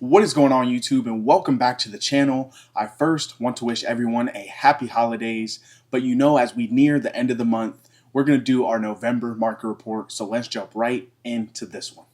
What is going on, YouTube, and welcome back to the channel. I first want to wish everyone a happy holidays, but as we near the end of the month, we're going to do our November market report, so let's jump right into this one.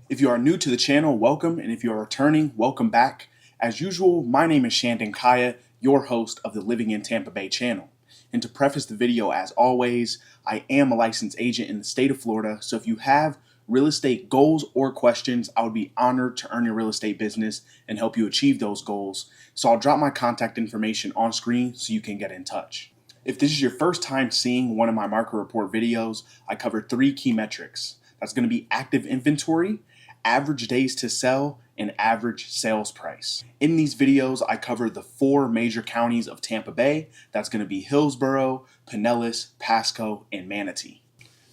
If you are new to the channel, welcome, and if you are returning, welcome back. As usual, my name is Shandon Kaya, your host of the Living in Tampa Bay channel. And to preface the video, as always, I am a licensed agent in the state of Florida, so if you have real estate goals or questions, I would be honored to earn your real estate business and help you achieve those goals. So I'll drop my contact information on screen so you can get in touch. If this is your first time seeing one of my market report videos, I cover 3 key metrics. That's going to be active inventory, average days to sell, and average sales price. In these videos, I cover the 4 major counties of Tampa Bay. That's going to be Hillsborough, Pinellas, Pasco, and Manatee.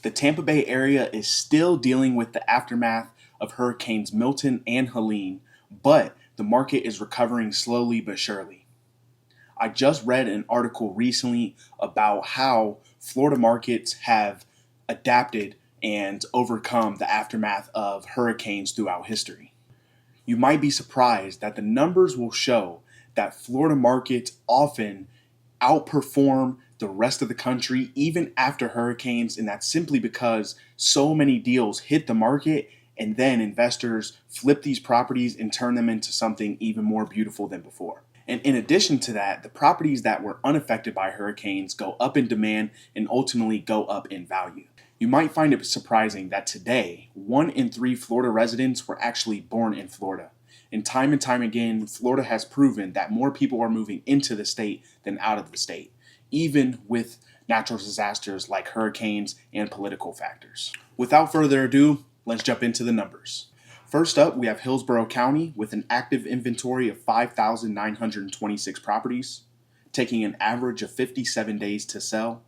The Tampa Bay area is still dealing with the aftermath of Hurricanes Milton and Helene, but the market is recovering slowly but surely. I just read an article recently about how Florida markets have adapted and overcome the aftermath of hurricanes throughout history. You might be surprised that the numbers will show that Florida markets often outperform the rest of the country even after hurricanes, and that's simply because so many deals hit the market and then investors flip these properties and turn them into something even more beautiful than before. And in addition to that, the properties that were unaffected by hurricanes go up in demand and ultimately go up in value. You might find it surprising that today, 1 in 3 Florida residents were actually born in Florida. And time again, Florida has proven that more people are moving into the state than out of the state, even with natural disasters like hurricanes and political factors. Without further ado, let's jump into the numbers. First up, we have Hillsborough County with an active inventory of 5,926 properties, taking an average of 57 days to sell,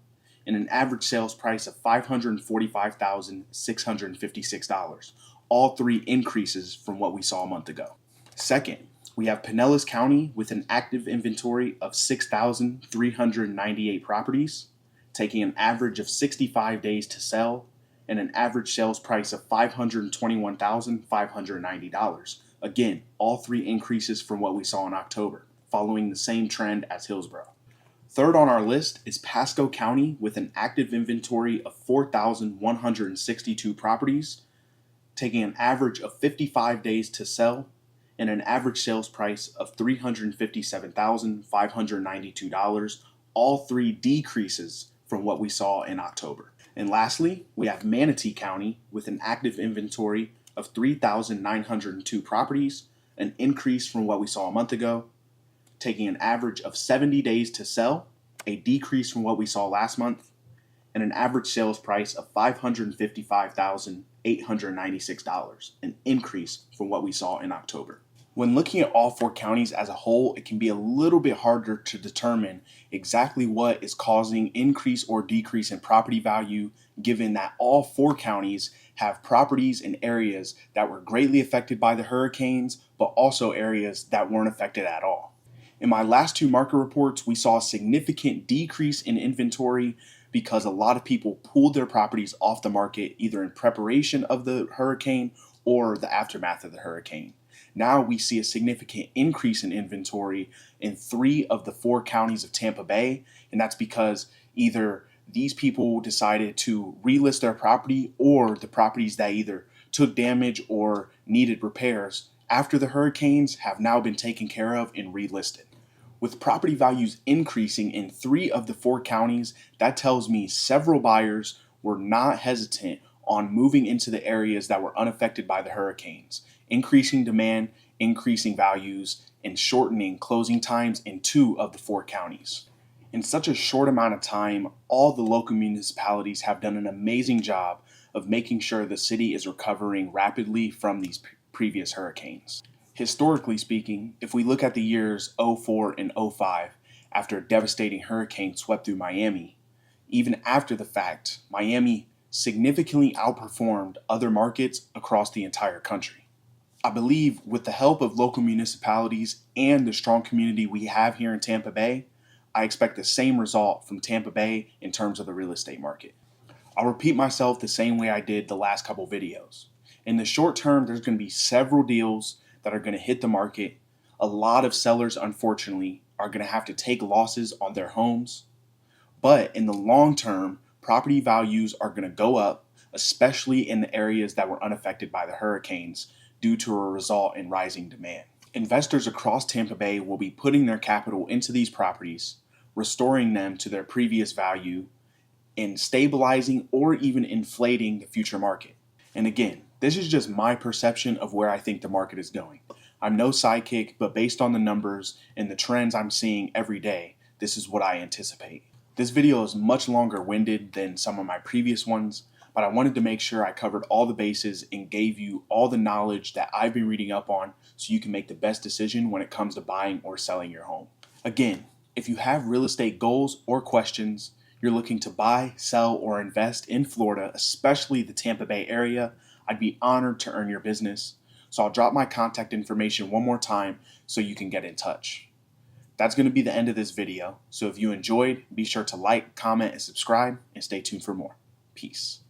and an average sales price of $545,656. All 3 increases from what we saw a month ago. Second, we have Pinellas County with an active inventory of 6,398 properties, taking an average of 65 days to sell, and an average sales price of $521,590. Again, all 3 increases from what we saw in October, following the same trend as Hillsborough. Third on our list is Pasco County with an active inventory of 4,162 properties, taking an average of 55 days to sell and an average sales price of $357,592. All 3 decreases from what we saw in October. And lastly, we have Manatee County with an active inventory of 3,902 properties, an increase from what we saw a month ago, taking an average of 70 days to sell, a decrease from what we saw last month, and an average sales price of $555,896, an increase from what we saw in October. When looking at all 4 counties as a whole, it can be a little bit harder to determine exactly what is causing increase or decrease in property value, given that all 4 counties have properties in areas that were greatly affected by the hurricanes, but also areas that weren't affected at all. In my last 2 market reports, we saw a significant decrease in inventory because a lot of people pulled their properties off the market either in preparation of the hurricane or the aftermath of the hurricane. Now we see a significant increase in inventory in 3 of the 4 counties of Tampa Bay, and that's because either these people decided to relist their property or the properties that either took damage or needed repairs after the hurricanes have now been taken care of and relisted. With property values increasing in 3 of the 4 counties, that tells me several buyers were not hesitant on moving into the areas that were unaffected by the hurricanes, increasing demand, increasing values, and shortening closing times in 2 of the 4 counties. In such a short amount of time, all the local municipalities have done an amazing job of making sure the city is recovering rapidly from these previous hurricanes. Historically speaking, if we look at the years 04 and 05, after a devastating hurricane swept through Miami, even after the fact, Miami significantly outperformed other markets across the entire country. I believe with the help of local municipalities and the strong community we have here in Tampa Bay, I expect the same result from Tampa Bay in terms of the real estate market. I'll repeat myself the same way I did the last couple videos. In the short term, there's going to be several deals that are going to hit the market. A lot of sellers, unfortunately, are going to have to take losses on their homes. But in the long term, property values are going to go up, especially in the areas that were unaffected by the hurricanes due to a result in rising demand. Investors across Tampa Bay will be putting their capital into these properties, restoring them to their previous value, and stabilizing or even inflating the future market. And again, this is just my perception of where I think the market is going. I'm no sidekick, but based on the numbers and the trends I'm seeing every day, this is what I anticipate. This video is much longer winded than some of my previous ones, but I wanted to make sure I covered all the bases and gave you all the knowledge that I've been reading up on so you can make the best decision when it comes to buying or selling your home. Again, if you have real estate goals or questions, you're looking to buy, sell, or invest in Florida, especially the Tampa Bay area, I'd be honored to earn your business. So I'll drop my contact information one more time so you can get in touch. That's going to be the end of this video. So if you enjoyed, be sure to like, comment, and subscribe, and stay tuned for more. Peace.